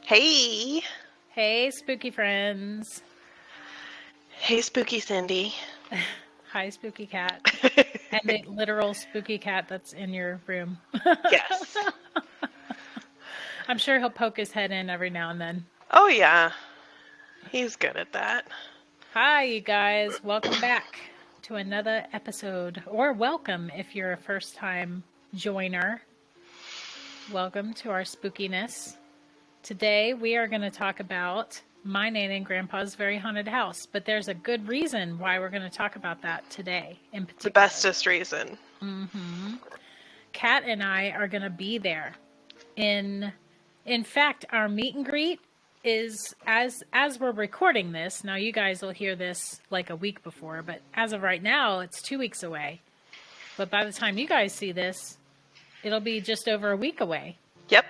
Hey. Hey, spooky friends. Hey, Spooky Cindy. Hi, spooky cat. And the literal spooky cat that's in your room. Yes. I'm sure he'll poke his head in every now and then. Oh, yeah. He's good at that. Hi, you guys. Welcome back to another episode. Or welcome if you're a first time joiner. Welcome to our spookiness. Today we are going to talk about my Nanny and Grandpa's very haunted house, but there's a good reason why we're going to talk about that today in particular. The bestest reason. Kat and I are going to be there. In fact, our meet and greet is as we're recording this. Now you guys will hear this like a week before, but as of right now, it's 2 weeks away. But by the time you guys see this, it'll be just over a week away. Yep.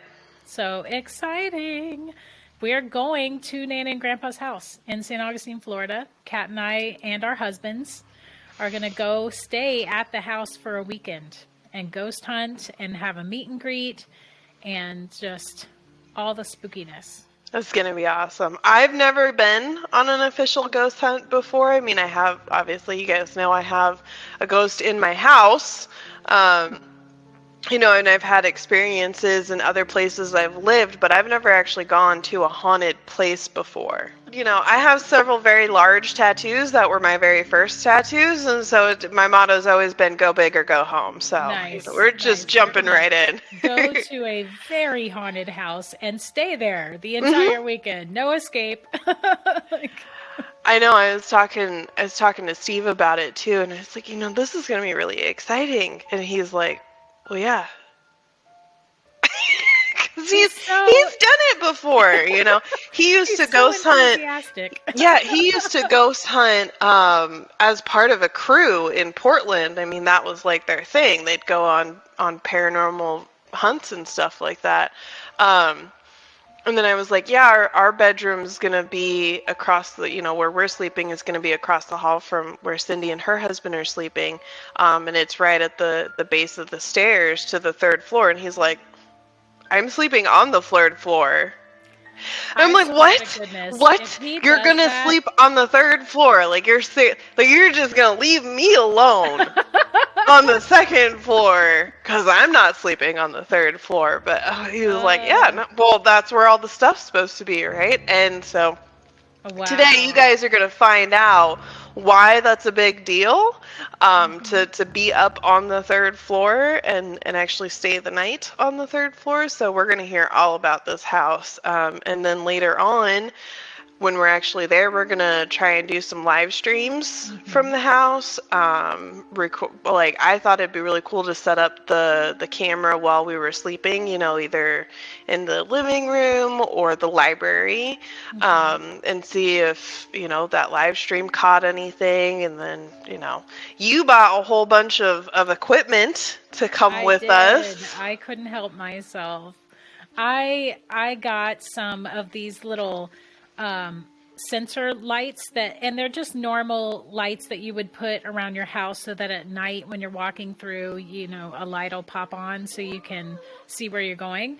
So exciting. We are going to Nanny and Grandpa's house in St. Augustine, Florida. Kat and I and our husbands are going to go stay at the house for a weekend and ghost hunt and have a meet and greet and just all the spookiness. That's going to be awesome. I've never been on an official ghost hunt before. I mean, I have, obviously, you guys know I have a ghost in my house. And I've had experiences in other places I've lived, but I've never actually gone to a haunted place before. I have several very large tattoos that were my very first tattoos, and so my motto's always been go big or go home. So Nice, we're just jumping right in. Go to a very haunted house and stay there the entire weekend. No escape. I know. I was talking to Steve about it too, and I was like, this is going to be really exciting. And he's like, well, yeah. Because he's done it before, He used to ghost hunt. Yeah, he used to ghost hunt as part of a crew in Portland. I mean, that was like their thing. They'd go on paranormal hunts and stuff like that. And then I was like, yeah, our bedroom's going to be across the, where we're sleeping is going to be across the hall from where Cindy and her husband are sleeping. And it's right at the base of the stairs to the third floor. And he's like, I'm sleeping on the third floor. And I'm like, what? What? You're going to sleep on the third floor? Like, you're just going to leave me alone on the second floor because I'm not sleeping on the third floor. But he was like, yeah, no, well, that's where all the stuff's supposed to be, right? And so today you guys are going to find out why that's a big deal, to be up on the third floor and actually stay the night on the third floor. So we're going to hear all about this house. And then later on, when we're actually there, we're going to try and do some live streams from the house. I thought it'd be really cool to set up the camera while we were sleeping, either in the living room or the library, and see if, that live stream caught anything. And then, you bought a whole bunch of equipment to come with us. I couldn't help myself. I got some of these little sensor lights and they're just normal lights that you would put around your house so that at night when you're walking through, a light will pop on so you can see where you're going.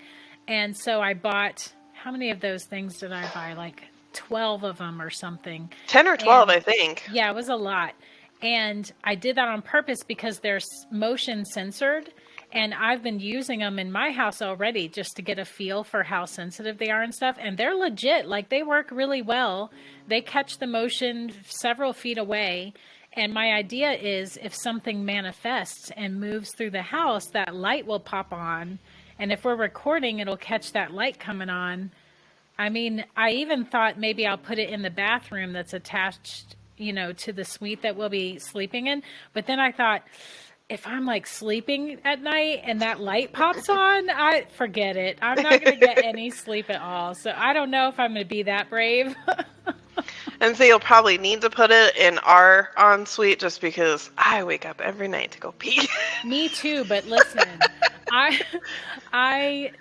And so I bought, how many of those things did I buy? Like 12 of them or something. 10 or 12, I think. Yeah, it was a lot. And I did that on purpose because they're motion censored. And I've been using them in my house already just to get a feel for how sensitive they are and stuff. And they're legit. Like, they work really well. They catch the motion several feet away. And my idea is if something manifests and moves through the house, that light will pop on. And if we're recording, it'll catch that light coming on. I mean, I even thought maybe I'll put it in the bathroom that's attached, to the suite that we'll be sleeping in. But then I thought, if I'm like sleeping at night and that light pops on, I forget it. I'm not going to get any sleep at all. So I don't know if I'm going to be that brave. And so you'll probably need to put it in our ensuite just because I wake up every night to go pee. Me too, but listen, I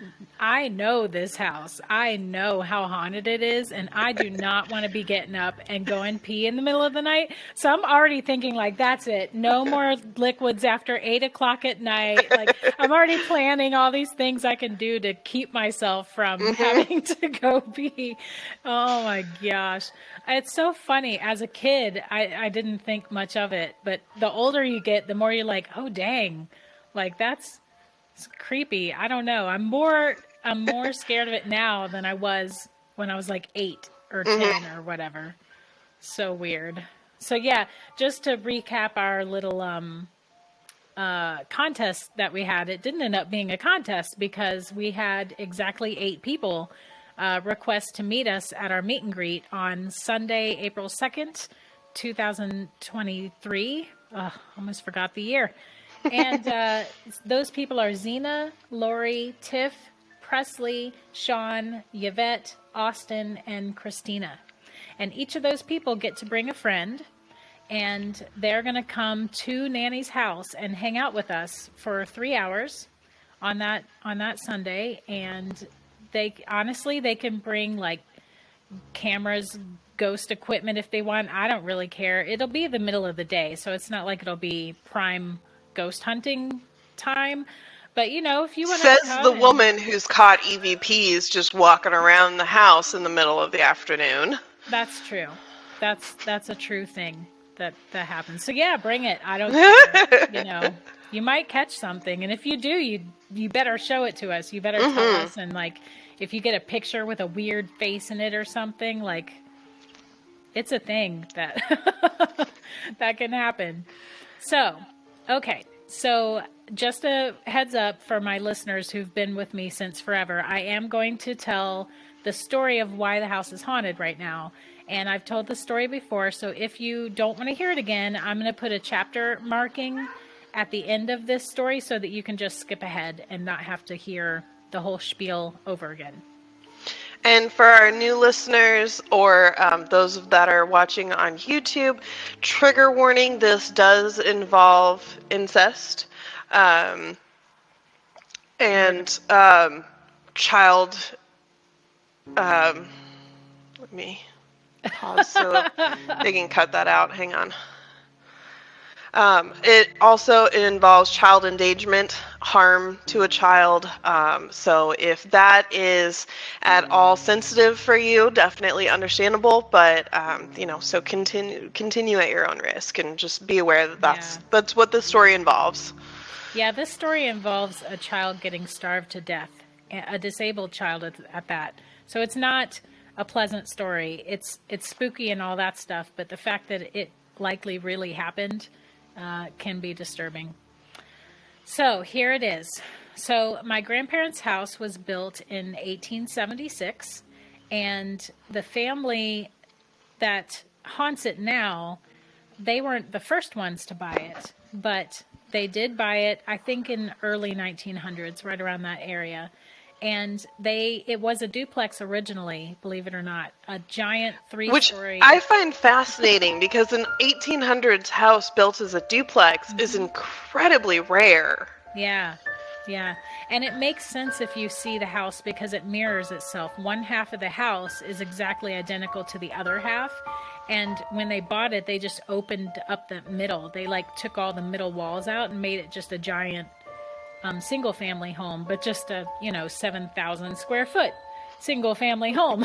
I know this house. I know how haunted it is, and I do not want to be getting up and going pee in the middle of the night. So I'm already thinking, like, that's it. No more liquids after 8 o'clock at night. Like, I'm already planning all these things I can do to keep myself from having to go pee. Oh my gosh. It's so funny. As a kid, I didn't think much of it, but the older you get, the more you're like, oh dang, like it's creepy. I don't know. I'm more scared of it now than I was when I was like 8 or 10 or whatever. So weird. So yeah, just to recap our little contest that we had, it didn't end up being a contest because we had exactly 8 people request to meet us at our meet and greet on Sunday, April 2nd, 2023. Almost forgot the year. And those people are Zena, Lori, Tiff, Presley, Sean, Yvette, Austin, and Christina. And each of those people get to bring a friend, and they're going to come to Nanny's house and hang out with us for 3 hours on that Sunday. And they can bring like cameras, ghost equipment if they want. I don't really care. It'll be the middle of the day, so it's not like it'll be prime ghost hunting time. But if you want to, says the woman who's caught EVPs just walking around the house in the middle of the afternoon. That's true. That's a true thing that happens. So yeah, bring it. I don't care. You might catch something, and if you do, you better show it to us. You better tell us. And like, if you get a picture with a weird face in it or something, like, it's a thing that that can happen. So, okay. So just a heads up for my listeners who've been with me since forever, I am going to tell the story of why the house is haunted right now. And I've told the story before, so if you don't want to hear it again, I'm going to put a chapter marking at the end of this story so that you can just skip ahead and not have to hear the whole spiel over again. And for our new listeners or those that are watching on YouTube, trigger warning, this does involve incest and child... let me pause so they can cut that out. Hang on. It involves child endangerment, harm to a child. So if that is at all sensitive for you, definitely understandable. But so continue at your own risk, and just be aware that that's what this story involves. Yeah, this story involves a child getting starved to death, a disabled child at that. So it's not a pleasant story. It's spooky and all that stuff, but the fact that it likely really happened can be disturbing. So here it is. So my grandparents' house was built in 1876, and the family that haunts it now, they weren't the first ones to buy it, but they did buy it, I think, in early 1900s, right around that area. And it was a duplex originally, believe it or not, a giant 3-story. Which I find fascinating because an 1800s house built as a duplex is incredibly rare. Yeah. And it makes sense if you see the house because it mirrors itself. One half of the house is exactly identical to the other half. And when they bought it, they just opened up the middle. They took all the middle walls out and made it just a giant single family home, but just a 7,000 square foot single family home.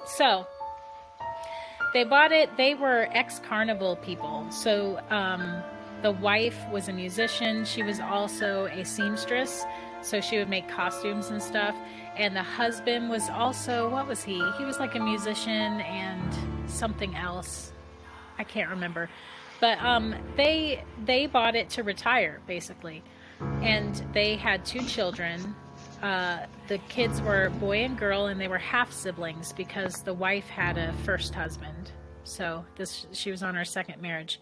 So they bought it. They were ex-carnival people. So the wife was a musician. She was also a seamstress, so she would make costumes and stuff. And the husband was also, what was he? He was like a musician and something else. I can't remember. But they bought it to retire, basically. And they had 2 children. The kids were boy and girl, and they were half siblings because the wife had a first husband. So she was on her second marriage.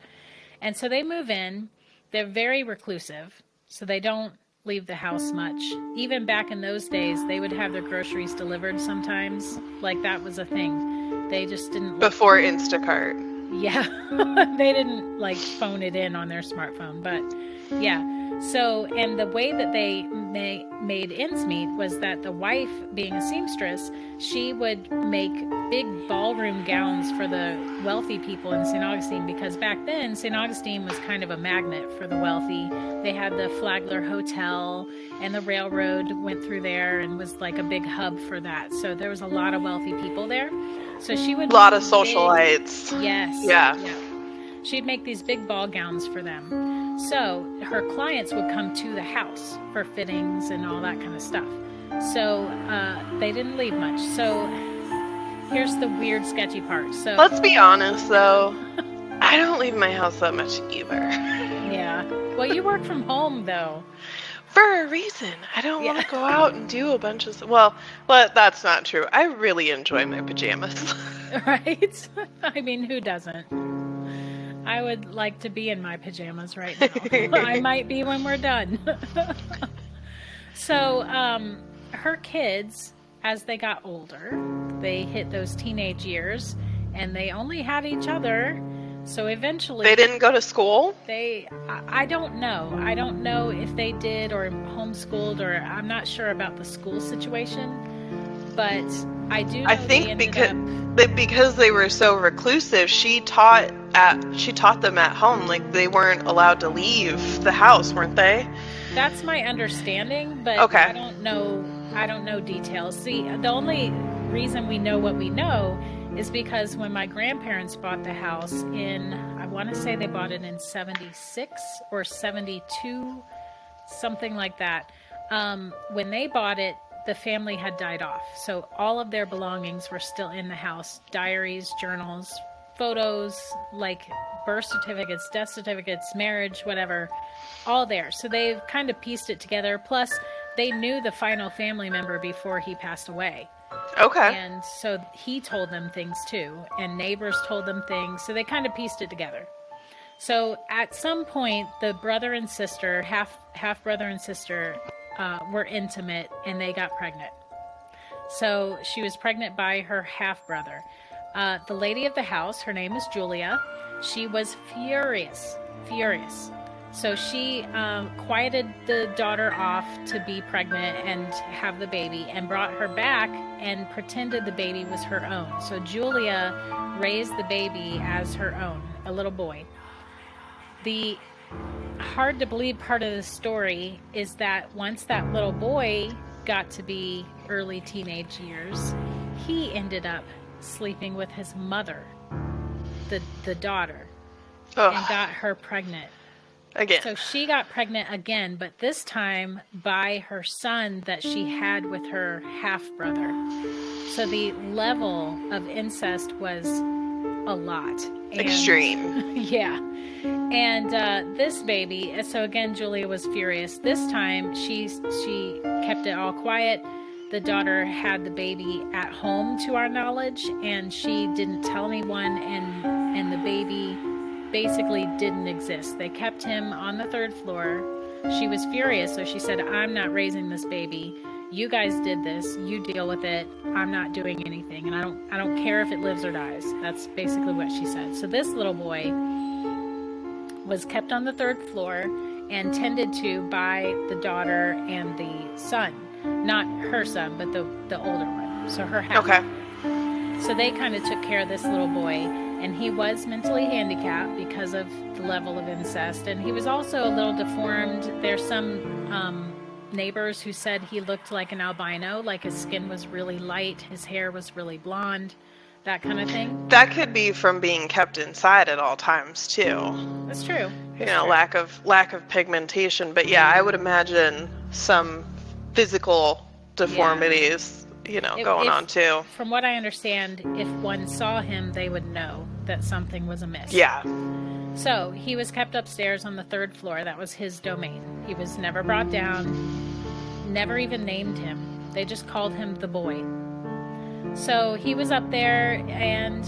And so they move in. They're very reclusive, so they don't leave the house much. Even back in those days, they would have their groceries delivered sometimes. Like, that was a thing. They just didn't... Before Instacart. Yeah. They didn't, phone it in on their smartphone. But, yeah. So, and the way that they made ends meet was that the wife, being a seamstress, she would make big ballroom gowns for the wealthy people in St. Augustine, because back then St. Augustine was kind of a magnet for the wealthy. They had the Flagler Hotel, and the railroad went through there and was like a big hub for that. So there was a lot of wealthy people there. So she would a lot of socialites. Yes. Yeah. She'd make these big ball gowns for them. So her clients would come to the house for fittings and all that kind of stuff. So they didn't leave much. So here's the weird, sketchy part. So let's be honest, though. I don't leave my house that much either. Yeah. Well, you work from home, though. For a reason. I don't want to go out and do a bunch of... Well, that's not true. I really enjoy my pajamas. Right? I mean, who doesn't? I would like to be in my pajamas right now. I might be when we're done. So, her kids, as they got older, they hit those teenage years, and they only had each other. So eventually... They didn't go to school? I don't know. I don't know if they did or homeschooled, or I'm not sure about the school situation. But I do know because they were so reclusive, she taught them at home. Like, they weren't allowed to leave the house, weren't they? That's my understanding, but okay. I don't know details. See, the only reason we know what we know is because when my grandparents bought the house I want to say they bought it in 76 or 72, something like that. When they bought it, the family had died off. So all of their belongings were still in the house. Diaries, journals, photos, like birth certificates, death certificates, marriage, whatever, all there. So they've kind of pieced it together. Plus, they knew the final family member before he passed away. Okay. And so he told them things too, and neighbors told them things. So they kind of pieced it together. So at some point, the brother and sister, half brother and sister, were intimate, and they got pregnant. So she was pregnant by her half brother. The lady of the house, her name is Julia. She was furious. So she quieted the daughter off to be pregnant and have the baby, and brought her back and pretended the baby was her own. So Julia raised the baby as her own, a little boy. The hard to believe part of the story is that once that little boy got to be early teenage years, he ended up sleeping with his mother, the daughter, and got her pregnant. Again. So she got pregnant again, but this time by her son that she had with her half-brother. So the level of incest was a lot. Extreme. Yeah. And this baby, so again, Julia was furious. This time she kept it all quiet. The daughter had the baby at home, to our knowledge, and she didn't tell anyone, and the baby basically didn't exist. They kept him on the 3rd floor. She was furious, so she said, "I'm not raising this baby. You guys did this. You deal with it. I'm not doing anything, and I don't care if it lives or dies." That's basically what she said. So this little boy was kept on the 3rd floor and tended to by the daughter and the son. Not her son, but the older one. So her half. Okay. So they kind of took care of this little boy, and he was mentally handicapped because of the level of incest, and he was also a little deformed. There's some neighbors who said he looked like an albino, like his skin was really light, his hair was really blonde, that kind of thing. That could be from being kept inside at all times too. That's true. Lack of pigmentation. But yeah, I would imagine some physical deformities, going on too. From what I understand, if one saw him, they would know that something was amiss. Yeah. So he was kept upstairs on the 3rd floor. That was his domain. He was never brought down, never even named him. They just called him the boy. So he was up there and,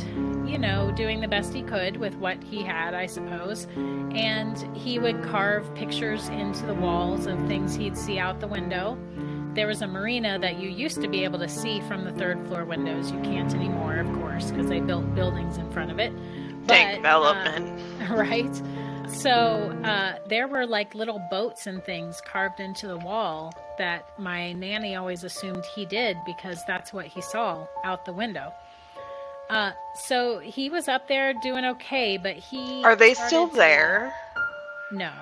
doing the best he could with what he had, I suppose. And he would carve pictures into the walls of things he'd see out the window. There was a marina that you used to be able to see from the 3rd floor windows. You can't anymore, of course, because they built buildings in front of it. Big development. Right. So there were like little boats and things carved into the wall that my nanny always assumed he did because that's what he saw out the window. So he was up there doing okay, but he Are they still there? No.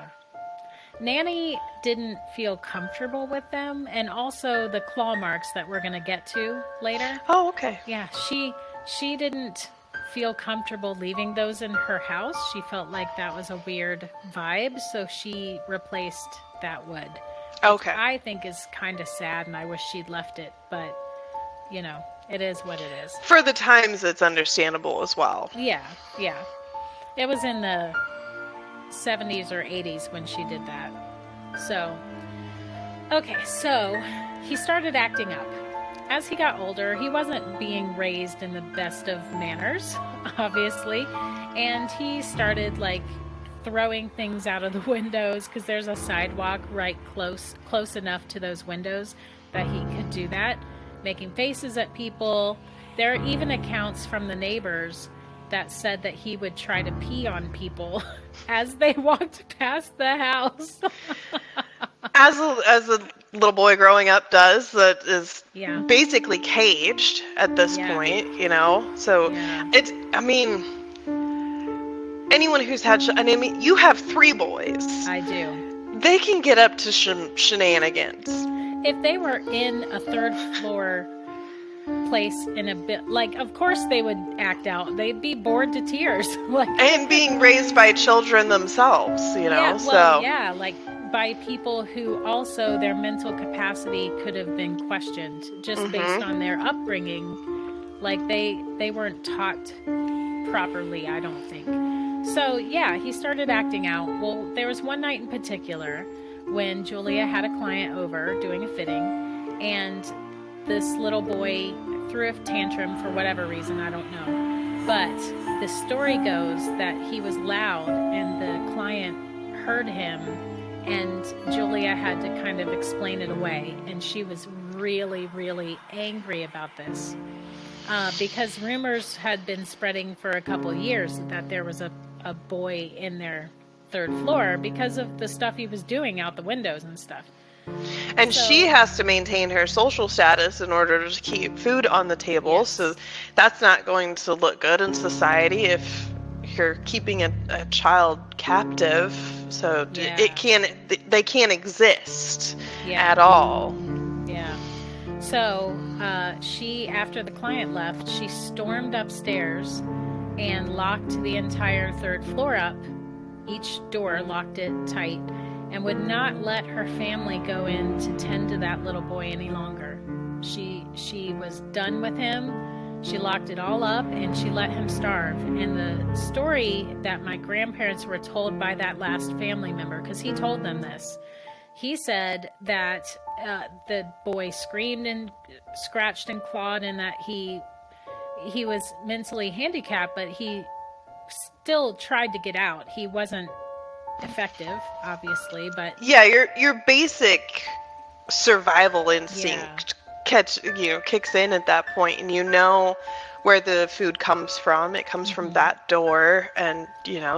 Nanny didn't feel comfortable with them, and also the claw marks that we're going to get to later. Oh, okay. Yeah, she didn't feel comfortable leaving those in her house. She felt like that was a weird vibe, so she replaced that wood. Okay. I think is kind of sad, and I wish she'd left it, but you know, it is what it is. For the times, it's understandable as well. Yeah. It was in the 70s or 80s when she did that. So, okay, so he started acting up. As he got older, he wasn't being raised in the best of manners, obviously, and he started like throwing things out of the windows because there's a sidewalk right close enough to those windows that he could do that, making faces at people. There are even accounts from the neighbors that said that he would try to pee on people as they walked past the house. As a little boy growing up does, that is basically caged at this point, you know? So it's, I mean, anyone who's had, you have 3 boys. I do. They can get up to shenanigans. If they were in a 3rd floor place in a bit, like, of course they would act out. They'd be bored to tears. Like, and being raised by children themselves, you know? Like by people who also their mental capacity could have been questioned just based on their upbringing. Like they weren't taught properly, I don't think. So yeah, he started acting out. Well, there was one night in particular when Julia had a client over doing a fitting, and this little boy threw a tantrum for whatever reason, I don't know. But the story goes that he was loud and the client heard him, and Julia had to kind of explain it away. And she was really, really angry about this because rumors had been spreading for a couple of years that there was a boy in their 3rd floor because of the stuff he was doing out the windows and stuff. And she has to maintain her social status in order to keep food on the table. Yes. So that's not going to look good in society if you're keeping a child captive. So they can't exist at all. Yeah. So she, after the client left, she stormed upstairs and locked the entire 3rd floor up. Each door, locked it tight, and would not let her family go in to tend to that little boy any longer. She was done with him. She locked it all up and she let him starve. And the story that my grandparents were told by that last family member, because he told them this, he said that the boy screamed and scratched and clawed, and that he was mentally handicapped, but he still tried to get out. He wasn't effective, obviously, but your basic survival instinct kicks in at that point, and you know where the food comes from. It comes from that door, and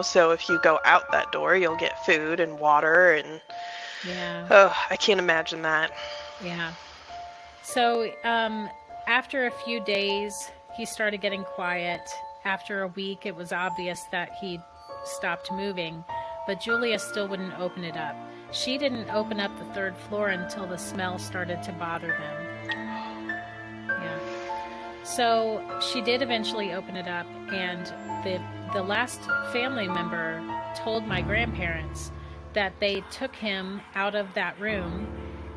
so if you go out that door, you'll get food and water, and I can't imagine that. So after a few days, he started getting quiet. After a week, it was obvious that he'd stopped moving, but Julia still wouldn't open it up. She didn't open up the 3rd floor until the smell started to bother them. So she did eventually open it up, and the last family member told my grandparents that they took him out of that room,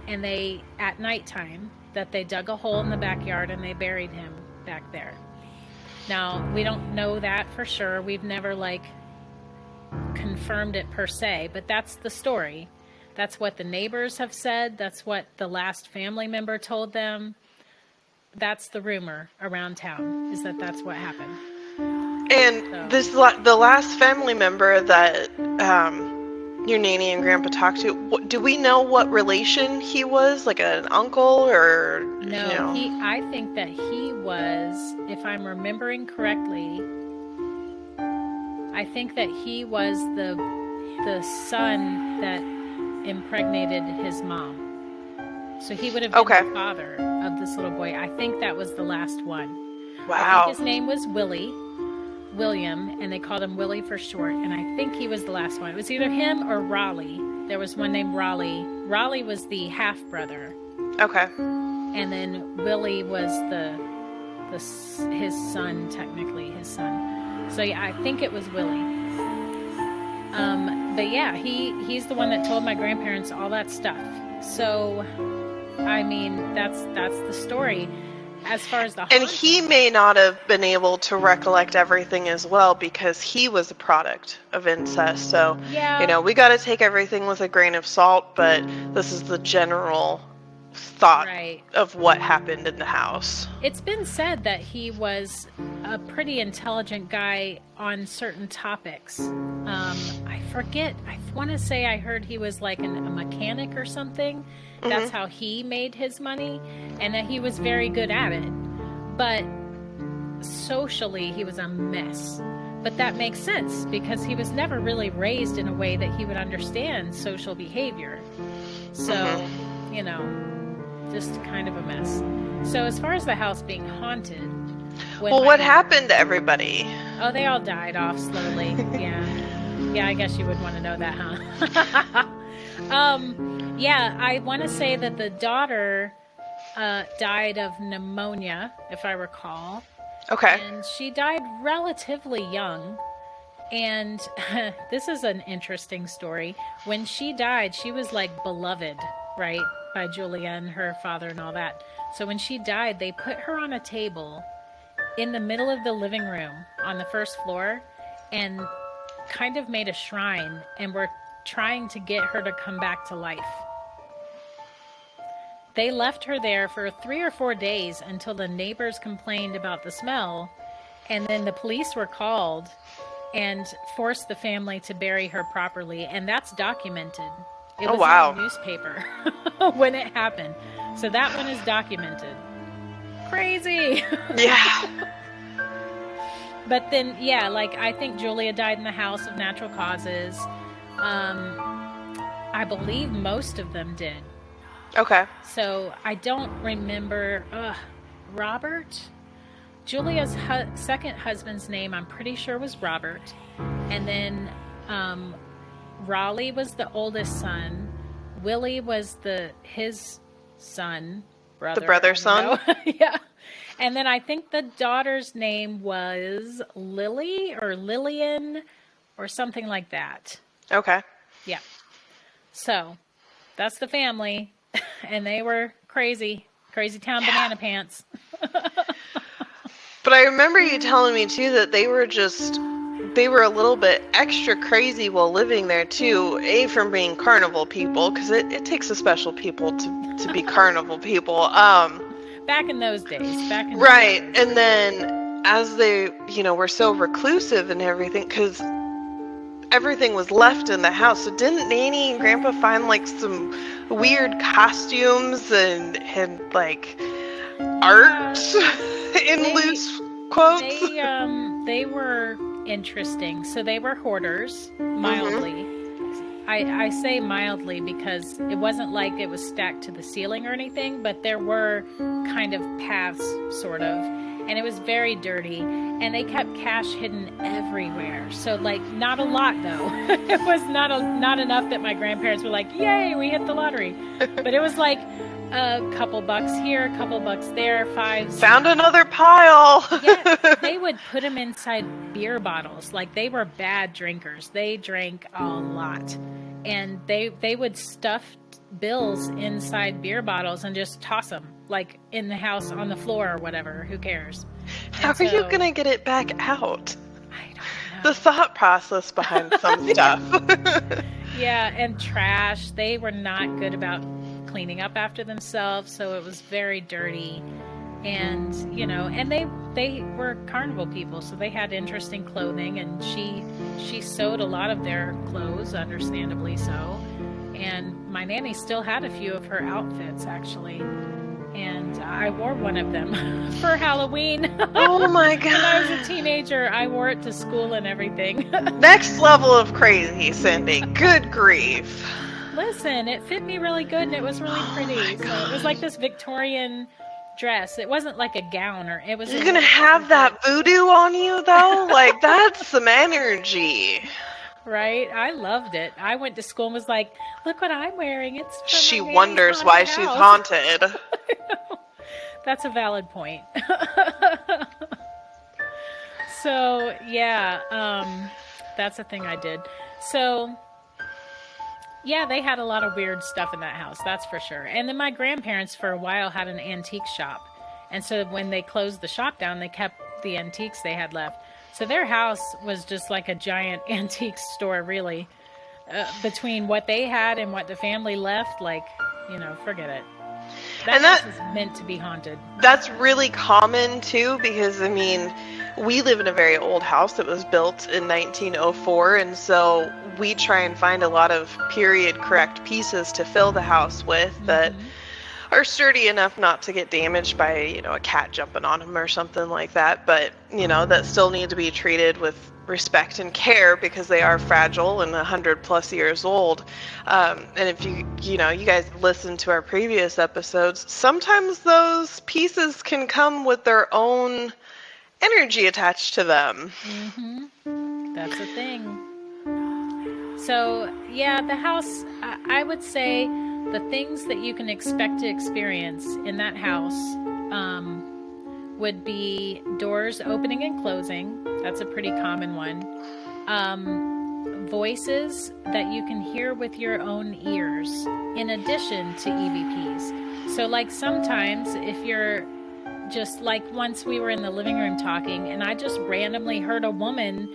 and they, at nighttime, that they dug a hole in the backyard and they buried him back there. Now, we don't know that for sure. We've never, confirmed it per se, but that's the story. That's what the neighbors have said. That's what the last family member told them. That's the rumor around town, is that that's what happened. And the last family member that your nanny and grandpa talked to, do we know what relation he was? Like an uncle or... No, I think that he was, if I'm remembering correctly, I think that he was the son that impregnated his mom. So he would have been the father of this little boy. I think that was the last one. Wow. I think his name was William, and they called him Willie for short. And I think he was the last one. It was either him or Raleigh. There was one named Raleigh. Raleigh was the half brother. Okay. And then Willie was his son, technically his son. So yeah, I think it was Willie. But yeah, he's the one that told my grandparents all that stuff. So, I mean, that's the story. As far as the and he may not have been able to recollect everything as well because he was a product of incest. So, yeah. We got to take everything with a grain of salt, but this is the general thought of what happened in the house. It's been said that he was a pretty intelligent guy on certain topics. I forget. I want to say I heard he was like a mechanic or something. That's how he made his money, and that he was very good at it. But socially, he was a mess. But that makes sense because he was never really raised in a way that he would understand social behavior. So, just kind of a mess. So as far as the house being haunted... what happened to everybody? Oh, they all died off slowly. Yeah. Yeah, I guess you would want to know that, huh? Yeah, I want to say that the daughter died of pneumonia, if I recall. Okay. And she died relatively young. And this is an interesting story. When she died, she was like beloved, right? By Julia and her father and all that. So when she died, they put her on a table in the middle of the living room on the first floor and kind of made a shrine, and were trying to get her to come back to life. They left her there for 3 or 4 days until the neighbors complained about the smell, and then the police were called and forced the family to bury her properly, and that's documented. It was in the newspaper when it happened. So that one is documented. Crazy! Yeah. But then, I think Julia died in the house of natural causes. I believe most of them did. Okay. So I don't remember. Robert? Julia's second husband's name, I'm pretty sure, was Robert. And then Raleigh was the oldest son. Willie was his son. Brother. The brother's son? Yeah. And then I think the daughter's name was Lily or Lillian or something like that. Okay. Yeah. So that's the family. And they were crazy town banana pants. But I remember you telling me too that they were a little bit extra crazy while living there too. From being carnival people, because it takes a special people to be carnival people. Back in those days. Right. And then as they, were so reclusive and everything, because everything was left in the house. So didn't Nanny and Grandpa find like some weird costumes and like art in loose quotes? They were interesting. So they were hoarders, mildly. I say mildly because it wasn't like it was stacked to the ceiling or anything, but there were kind of paths, sort of, and it was very dirty, and they kept cash hidden everywhere. So, not a lot, though. It was not enough that my grandparents were like, yay, we hit the lottery. But it was like a couple bucks here, a couple bucks there, Found another pile. Yeah, they would put them inside beer bottles. They were bad drinkers. They drank a lot. And they would stuff bills inside beer bottles and just toss them, in the house on the floor or whatever. Who cares? How are you going to get it back out? I don't know. The thought process behind some stuff. Yeah, and trash. They were not good about cleaning up after themselves, so it was very dirty. And, and they were carnival people, so they had interesting clothing, and she sewed a lot of their clothes, understandably so. And my nanny still had a few of her outfits, actually. and I wore one of them for Halloween. Oh my God. When I was a teenager, I wore it to school and everything. Next level of crazy, Cindy. Good grief. Listen, it fit me really good and it was really pretty. So it was like this Victorian dress. It wasn't like a gown or it was. You're gonna have that voodoo on you though? Like, that's some energy. Right? I loved it. I went to school and was like, look what I'm wearing. It's from She my wonders why she's haunted. That's a valid point. So, yeah, that's a thing I did. So, yeah, they had a lot of weird stuff in that house, that's for sure. And then my grandparents for a while had an antique shop. And so when they closed the shop down, they kept the antiques they had left. So their house was just like a giant antique store, really. Between what they had and what the family left, like, forget it. That house is meant to be haunted. That's really common, too, because, I mean, we live in a very old house that was built in 1904, and so we try and find a lot of period-correct pieces to fill the house with that are sturdy enough not to get damaged by, a cat jumping on them or something like that, but, that still need to be treated with respect and care because they are fragile and 100+ years old. And if you guys listen to our previous episodes, sometimes those pieces can come with their own energy attached to them. That's the thing. So, yeah, the house, I would say the things that you can expect to experience in that house would be doors opening and closing. That's a pretty common one. Voices that you can hear with your own ears in addition to EVPs. So like sometimes if you're just like once we were in the living room talking and I just randomly heard a woman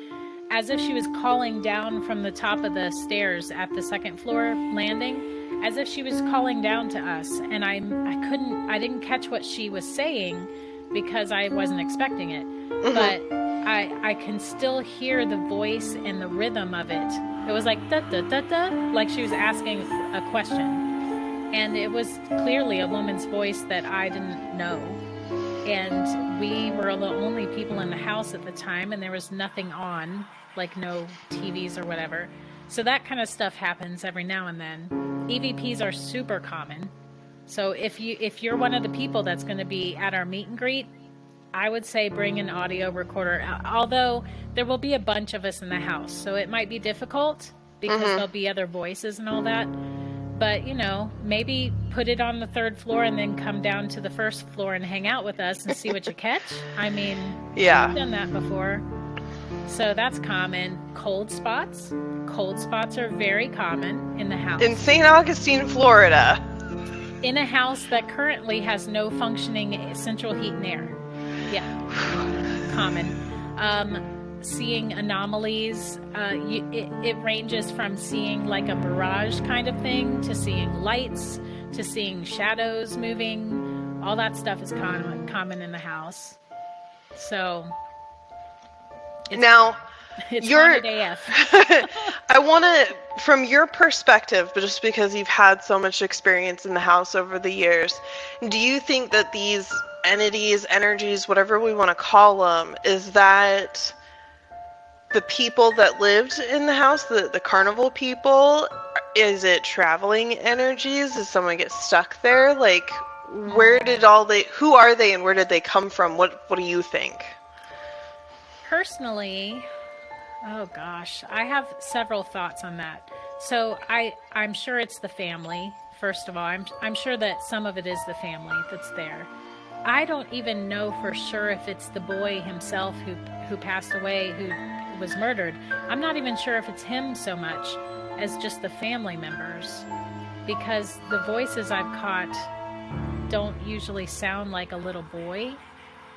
as if she was calling down from the top of the stairs at the second floor landing, as if she was calling down to us. And I didn't catch what she was saying because I wasn't expecting it. But I can still hear the voice and the rhythm of it. It was like da da da da, like she was asking a question. And it was clearly a woman's voice that I didn't know. And we were the only people in the house at the time, and there was nothing on, like no TVs or whatever. So that kind of stuff happens every now and then. EVPs are super common. So if you're one of the people that's going to be at our meet and greet, I would say bring an audio recorder. Although there will be a bunch of us in the house, so it might be difficult because there'll be other voices and all that. But, maybe put it on the third floor and then come down to the first floor and hang out with us and see what you catch. I mean, yeah, I've done that before. So that's common. Cold spots. Cold spots are very common in the house. In St. Augustine, Florida. In a house that currently has no functioning central heat and air. Yeah, common. Seeing anomalies, it ranges from seeing like a mirage kind of thing to seeing lights to seeing shadows moving. All that stuff is common in the house. So it's haunted AF. I want to, from your perspective, but just because you've had so much experience in the house over the years, do you think that these entities, energies, whatever we want to call them, is that the people that lived in the house, the carnival people? Is it traveling energies? Does someone get stuck there? Like, who are they and where did they come from? What do you think? Personally, oh gosh, I have several thoughts on that. So I'm sure it's the family. First of all, I'm sure that some of it is the family that's there. I don't even know for sure if it's the boy himself who passed away, who was murdered. I'm not even sure if it's him so much as just the family members, because the voices I've caught don't usually sound like a little boy.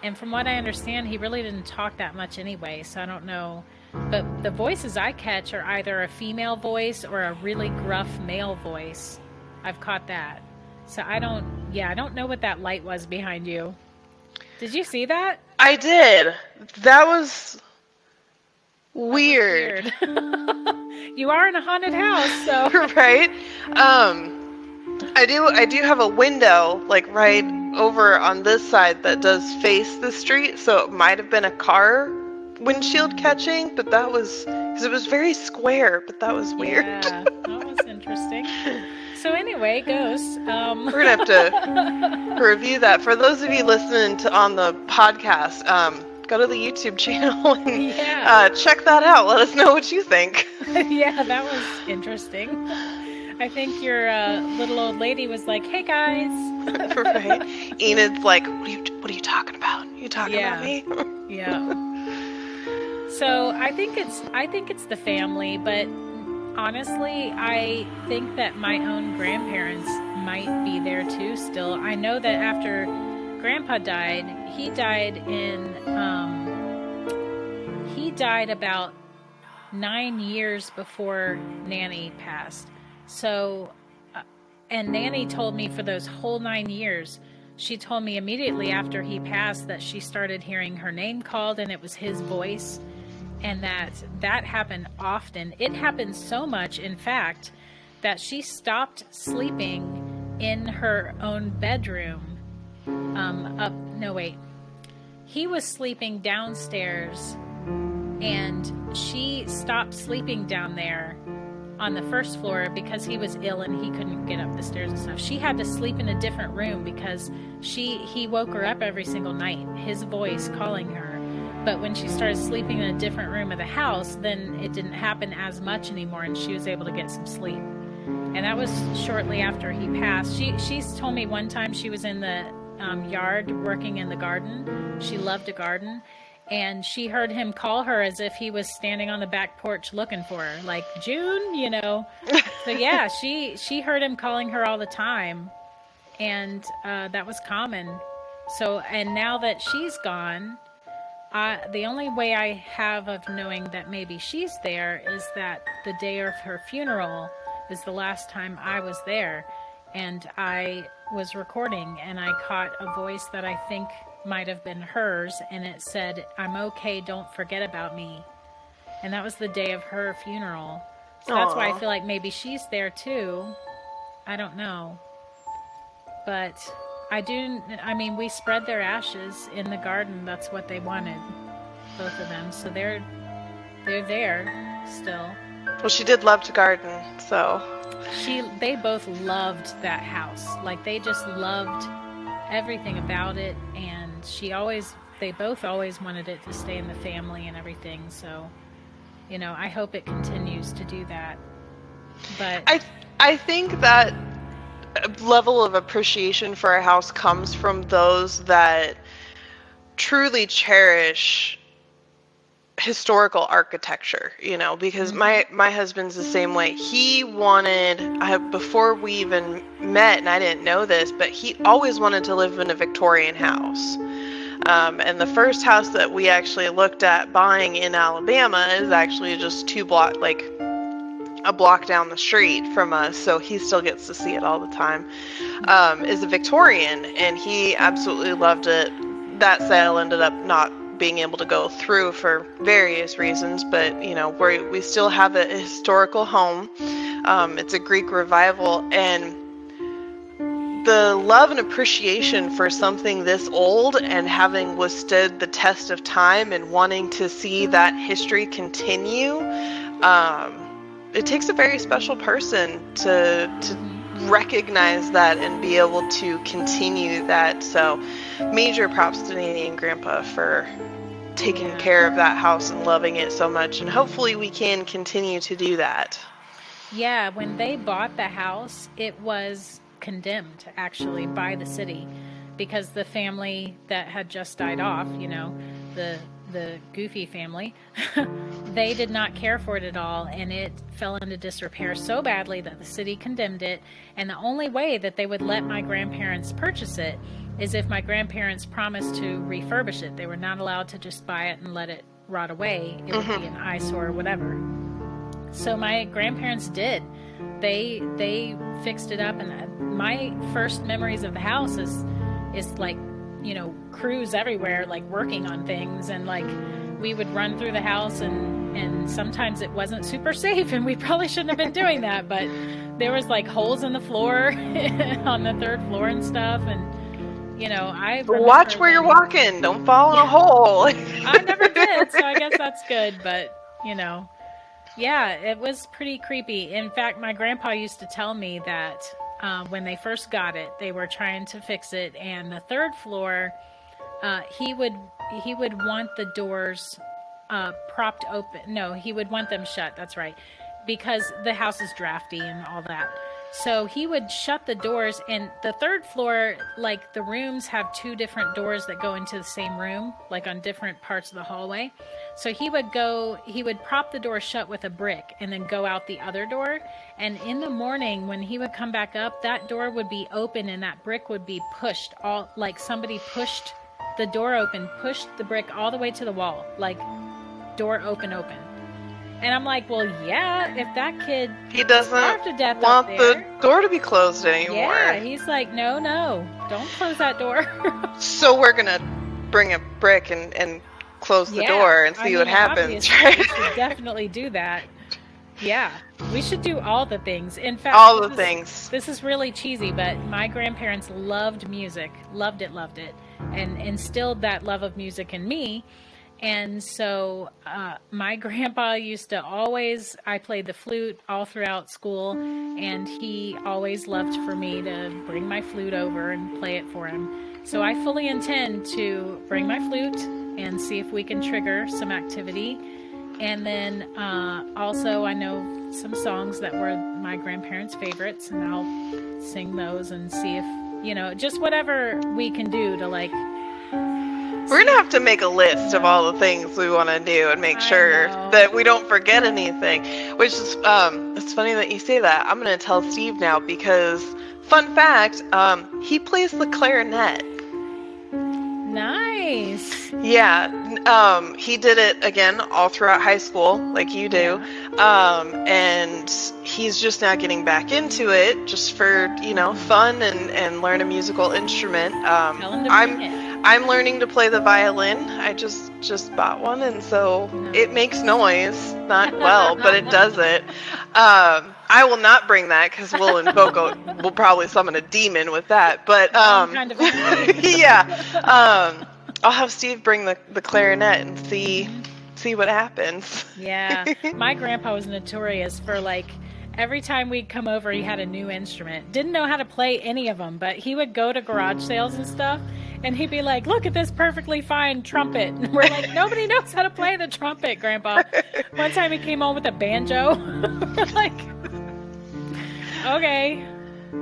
And from what I understand, he really didn't talk that much anyway, so I don't know. But the voices I catch are either a female voice or a really gruff male voice. I've caught that. So I don't know what that light was behind you. Did you see that? I did. That was weird. You are in a haunted house, so. Right? I do have a window, like, right over on this side that does face the street, so it might have been a car windshield catching, but that was, because it was very square, but that was weird. Yeah, that was interesting. So anyway, ghosts. We're gonna have to review that. For those of you listening on the podcast, go to the YouTube channel and check that out. Let us know what you think. Yeah, that was interesting. I think your little old lady was like, "Hey guys." Right. Enid's like, "What are you talking about? You talking about me?" Yeah. So I think it's the family, but honestly, I think that my own grandparents might be there too still. I know that after Grandpa died, he died about 9 years before Nanny passed. So, and Nanny told me for those whole 9 years, she told me immediately after he passed that she started hearing her name called and it was his voice. And that happened often. It happened so much, in fact, that she stopped sleeping in her own bedroom. He was sleeping downstairs, and she stopped sleeping down there on the first floor because he was ill and he couldn't get up the stairs and stuff. She had to sleep in a different room because he woke her up every single night, his voice calling her. But when she started sleeping in a different room of the house, then it didn't happen as much anymore, and she was able to get some sleep. And that was shortly after he passed. She's told me one time she was in the yard working in the garden. She loved to garden. And she heard him call her as if he was standing on the back porch looking for her. Like, June, you know. So, yeah, she heard him calling her all the time. And that was common. So, and now that she's gone, the only way I have of knowing that maybe she's there is that the day of her funeral is the last time I was there. And I was recording, and I caught a voice that I think might have been hers, and it said, "I'm okay, don't forget about me." And that was the day of her funeral. So that's why I feel like maybe she's there too. I don't know. But we spread their ashes in the garden. That's what they wanted, both of them. So they're there still. Well, she did love to garden, so. They both loved that house. Like, they just loved everything about it, and they both always wanted it to stay in the family and everything. So, you know, I hope it continues to do that. But I think that level of appreciation for a house comes from those that truly cherish historical architecture, you know, because my husband's the same way. He wanted, before we even met, and I didn't know this, but he always wanted to live in a Victorian house. And the first house that we actually looked at buying in Alabama is actually just a block down the street from us, so he still gets to see it all the time, is a Victorian, and he absolutely loved it. That sale ended up not being able to go through for various reasons, but, you know, we still have a historical home. It's a Greek revival, and the love and appreciation for something this old and having withstood the test of time and wanting to see that history continue, it takes a very special person to recognize that and be able to continue that. So major props to Nanny and Grandpa for taking care of that house and loving it so much, and hopefully we can continue to do that. Yeah, when they bought the house, it was condemned actually by the city because the family that had just died off, you know, the Goofy family, they did not care for it at all, and it fell into disrepair so badly that the city condemned it. And the only way that they would let my grandparents purchase it is if my grandparents promised to refurbish it. They were not allowed to just buy it and let it rot away. It would be an eyesore or whatever. So my grandparents did. They fixed it up, and my first memories of the house is like, you know, crews everywhere, like working on things, and like we would run through the house and and sometimes it wasn't super safe, and we probably shouldn't have been doing that, but there was like holes in the floor on the third floor and stuff, and I watch where you're walking. Don't fall in a hole. I never did, so I guess that's good, but yeah, it was pretty creepy. In fact, my grandpa used to tell me that when they first got it, they were trying to fix it, and the third floor, he would want the doors propped open. No, he would want them shut. That's right, because the house is drafty and all that. So he would shut the doors, and the third floor, like the rooms have two different doors that go into the same room, like on different parts of the hallway. So he would prop the door shut with a brick and then go out the other door. And in the morning when he would come back up, that door would be open and that brick would be pushed all, like somebody pushed the door open, pushed the brick all the way to the wall, like door open. And I'm like, well, yeah, if that kid he doesn't to death want the door to be closed anymore. Yeah, he's like, no, don't close that door. So we're gonna bring a brick and close the door and see what happens. Right? We should definitely do that. Yeah, we should do all the things. In fact, all the things. This is really cheesy, but my grandparents loved music, loved it, and instilled that love of music in me. And so my grandpa used to I played the flute all throughout school, and he always loved for me to bring my flute over and play it for him. So I fully intend to bring my flute and see if we can trigger some activity. And then also I know some songs that were my grandparents' favorites, and I'll sing those and see if, just whatever we can do to like... We're going to have to make a list of all the things we want to do and make sure that we don't forget anything. Which is, it's funny that you say that. I'm going to tell Steve now because, fun fact, he plays the clarinet. Nice. Yeah. He did it, again, all throughout high school, like you do. And he's just now getting back into it just for, fun and learn a musical instrument. Tell him to bring it. I'm learning to play the violin. I just bought one, and so it makes noise. Not well, but it does it. I will not bring that because we'll probably summon a demon with that. But kind of yeah, I'll have Steve bring the clarinet and see what happens. Yeah, my grandpa was notorious for every time we'd come over, he had a new instrument. Didn't know how to play any of them, but he would go to garage sales and stuff, and he'd be like, look at this perfectly fine trumpet. And we're like, nobody knows how to play the trumpet, Grandpa. One time he came home with a banjo. We're like, okay.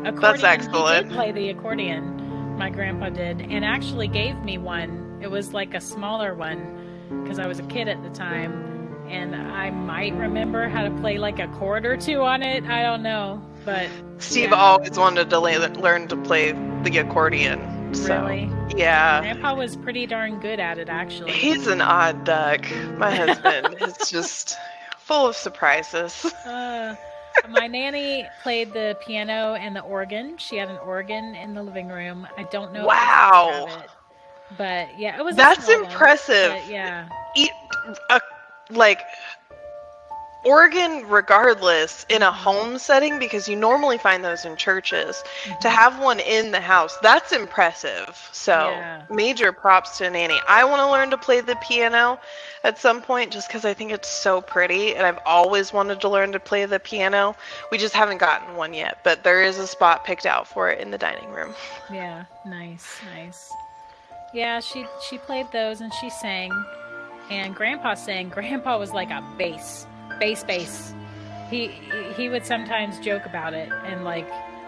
Accordion. That's excellent. He did play the accordion. My grandpa did, and actually gave me one. It was like a smaller one because I was a kid at the time. And I might remember how to play like a chord or two on it. I don't know, but Steve always wanted to learn to play the accordion. So, really? Yeah. Grandpa was pretty darn good at it, actually. He's an odd duck. My husband is just full of surprises. My nanny played the piano and the organ. She had an organ in the living room. I don't know. Wow. If I have it, but yeah, it was. That's impressive. One, yeah. Organ regardless in a home setting, because you normally find those in churches. To have one in the house, that's impressive. So major props to Nanny. I want to learn to play the piano at some point just because I think it's so pretty, and I've always wanted to learn to play the piano. We just haven't gotten one yet, but there is a spot picked out for it in the dining room. Yeah, nice. Yeah, she played those and she sang. And Grandpa sang. Grandpa was like a bass. He would sometimes joke about it and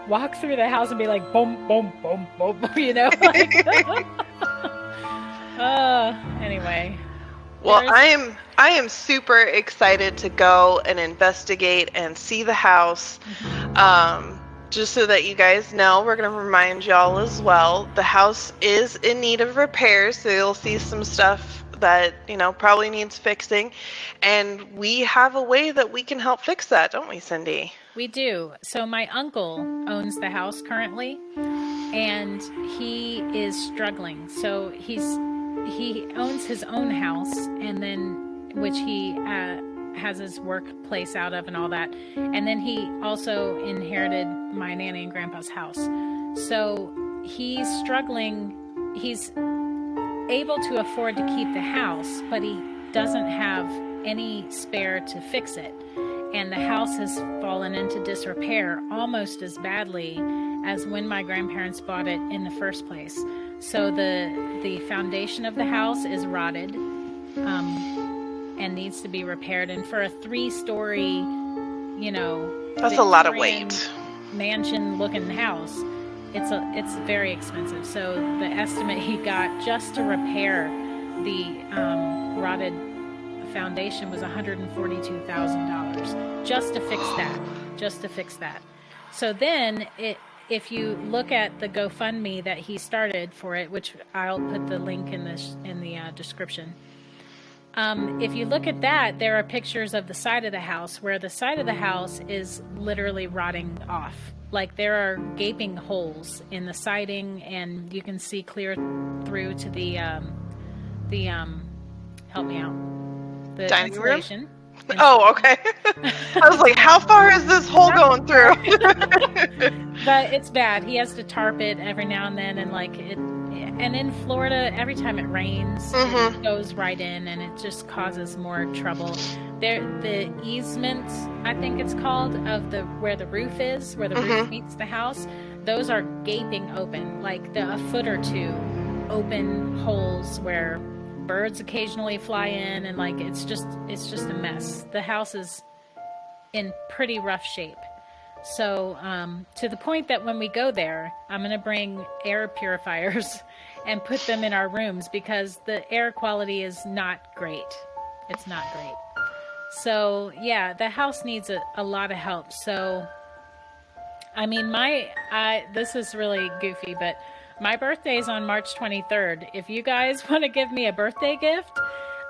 walk through the house and be like boom boom boom boom, anyway. Well, I am super excited to go and investigate and see the house. Just so that you guys know, we're going to remind y'all as well, the house is in need of repairs, so you'll see some stuff that, probably needs fixing. And we have a way that we can help fix that, don't we, Cindy? We do. So my uncle owns the house currently, and he is struggling. So he owns his own house, and then which he has his workplace out of and all that. And then he also inherited my nanny and grandpa's house. So he's struggling. He's able to afford to keep the house, but he doesn't have any spare to fix it. And the house has fallen into disrepair almost as badly as when my grandparents bought it in the first place. So the foundation of the house is rotted and needs to be repaired. And for a 3-story, that's a lot of weight, mansion-looking house, it's very expensive. So the estimate he got just to repair the rotted foundation was $142,000 just to fix that. So then if you look at the GoFundMe that he started for it, which I'll put the link in the description. If you look at that, there are pictures of the side of the house where the side of the house is literally rotting off. Like there are gaping holes in the siding, and you can see clear through to the help me out. The dining insulation. Room? Oh, okay. I was like, how far is this hole going through? But it's bad. He has to tarp it every now and then, and and in Florida, every time it rains, it goes right in, and it just causes more trouble. The easement, I think it's called, of where the roof is, where the roof meets the house, those are gaping open, like a foot or two open holes where birds occasionally fly in, and it's just a mess. The house is in pretty rough shape. So to the point that when we go there, I'm going to bring air purifiers and put them in our rooms because the air quality is not great. It's not great. So yeah, the house needs a lot of help. So I mean, this is really goofy, but my birthday is on March 23rd. If you guys want to give me a birthday gift,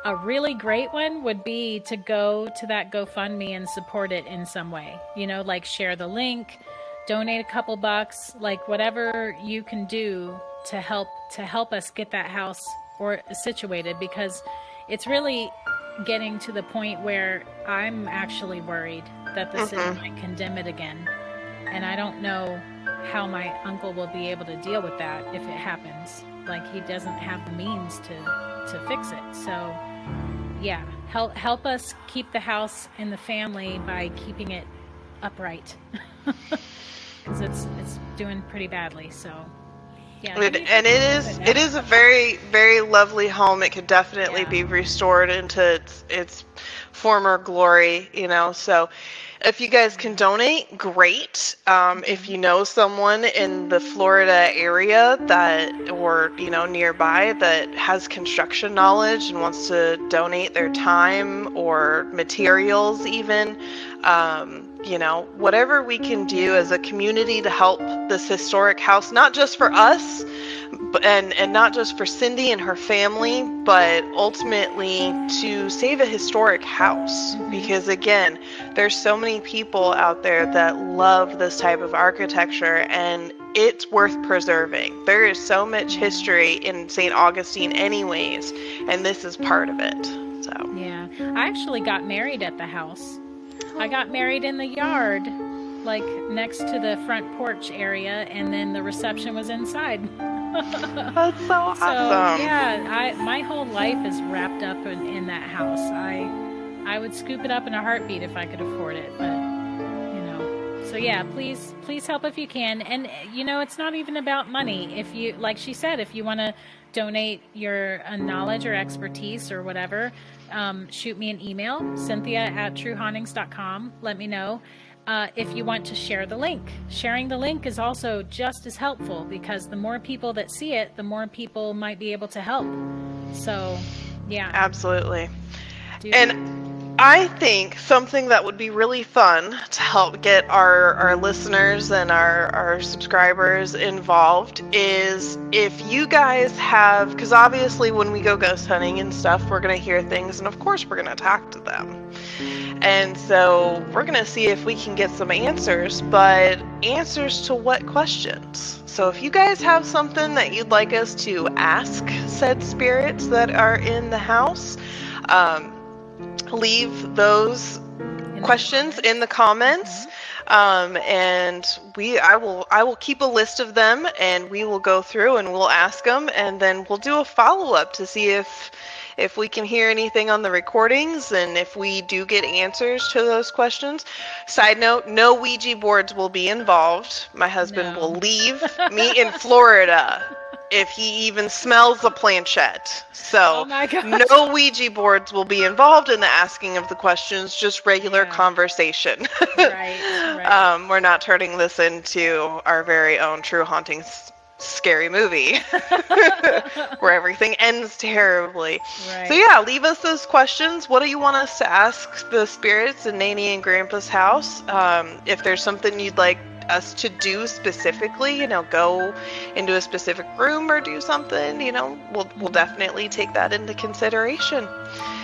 a really great one would be to go to that GoFundMe and support it in some way. Like share the link, donate a couple bucks, like whatever you can do to help us get that house situated, because it's really getting to the point where I'm actually worried that the city might condemn it again. And I don't know how my uncle will be able to deal with that if it happens. Like, he doesn't have the means to fix it. So yeah, help us keep the house in the family by keeping it upright, because it's doing pretty badly. So yeah, it is a very, very lovely home. It could definitely be restored into its former glory, so if you guys can donate, great. If you know someone in the Florida area or nearby that has construction knowledge and wants to donate their time or materials even, whatever we can do as a community to help this historic house, not just for us and not just for Cindy and her family, but ultimately to save a historic house. Because again, there's so many people out there that love this type of architecture, and it's worth preserving. There is so much history in St. Augustine anyways, and this is part of it. So yeah, I actually got married at the house. I got married in the yard, like next to the front porch area, and then the reception was inside. That's so awesome. So yeah, my whole life is wrapped up in that house. I would scoop it up in a heartbeat if I could afford it, but so yeah, please help if you can. And it's not even about money. If you, like she said, if you want to donate your knowledge or expertise or whatever, shoot me an email, cynthia@truehauntings.com. Let me know. If you want to share the link. Sharing the link is also just as helpful, because the more people that see it, the more people might be able to help. So, yeah. Absolutely. I think something that would be really fun to help get our listeners and our subscribers involved is if you guys have, because obviously when we go ghost hunting and stuff, we're going to hear things, and of course we're going to talk to them. And so we're going to see if we can get some answers, but answers to what questions? So if you guys have something that you'd like us to ask said spirits that are in the house, leave those questions in the comments. And I will keep a list of them, and we will go through and we'll ask them, and then we'll do a follow-up to see if we can hear anything on the recordings, and if we do get answers to those questions. Side note, no Ouija boards will be involved. My husband will leave me in Florida if he even smells a planchette. So no Ouija boards will be involved in the asking of the questions, just regular conversation. Right. We're not turning this into our very own True Hauntings scary movie where everything ends terribly. So yeah, leave us those questions. What do you want us to ask the spirits in Nanny and Grandpa's house? If there's something you'd like us to do specifically, go into a specific room or do something, we'll definitely take that into consideration.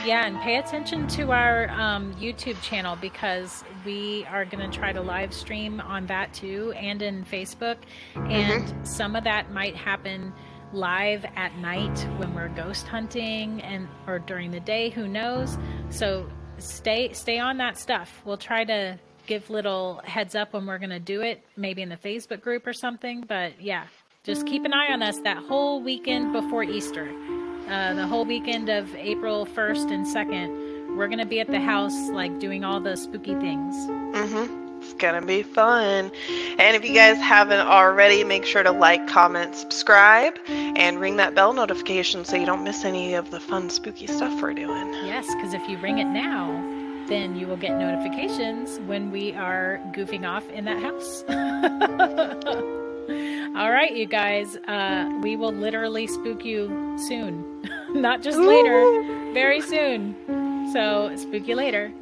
Yeah, and pay attention to our YouTube channel, because we are going to try to live stream on that too, and in Facebook. And some of that might happen live at night when we're ghost hunting, or during the day, who knows. So stay on that stuff. We'll try to give little heads up when we're going to do it, maybe in the Facebook group or something. But yeah, just keep an eye on us that whole weekend before Easter. The whole weekend of April 1st and 2nd, we're going to be at the house, doing all the spooky things. It's going to be fun. And if you guys haven't already, make sure to like, comment, subscribe, and ring that bell notification so you don't miss any of the fun, spooky stuff we're doing. Yes, because if you ring it now, then you will get notifications when we are goofing off in that house. All right, you guys, we will literally spook you soon. Not just later, very soon. So spook you later.